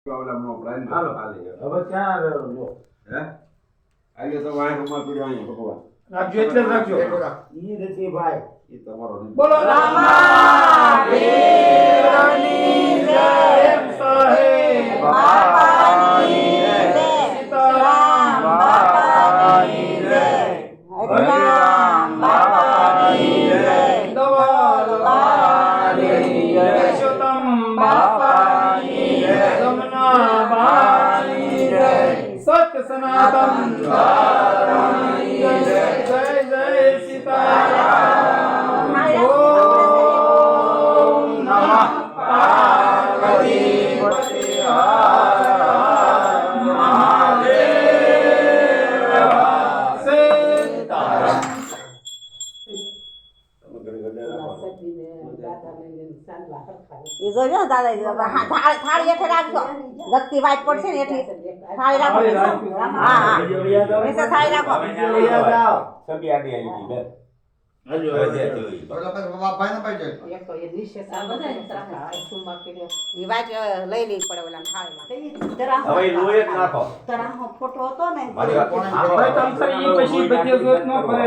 હાલો હવે ક્યાં રહ્યો હે આજે તો વાય રૂમમાં પીડ્યો અહીંયા ભગવાન રાખજો એટલે જ રાખજો ઈ નથી ભાઈ ઈ તમારો નથી બોલો રામાની જય સાહેબ બાપાની જય સીતારામ બાપાની જય હરિરામ બાપાની જય દવાલ બાપાની જય પુરુષોત્તમ બાપાની જય રમણા બાપાની જય સત્ય સનાતન બાપાની જય જય જય સીતારામ ઓમ નમઃ પાર્વતી પતિ હર હર મહાદેવ સીતારામ એ જોજો દાદા થાળી હેઠે રાખજો લગતી વાટ પડશે ને એથી થાળી રાખો હા હા પૈસા થાળી રાખો સબી આડી આવી ગઈ બેન હજુ હજે જોઈ ઓલા પર બાપાને પાઈ જાય એક તો એ દિશે બધા સુમા કર્યો એ વાટ લઈ લેવી પડે ઓલા થાળીમાં હવે લોહી જ નાખો તરાહો ફોટો હતો ને મારી વાત ભાઈ તમસર ઈ પછી બધી જોત ન કરે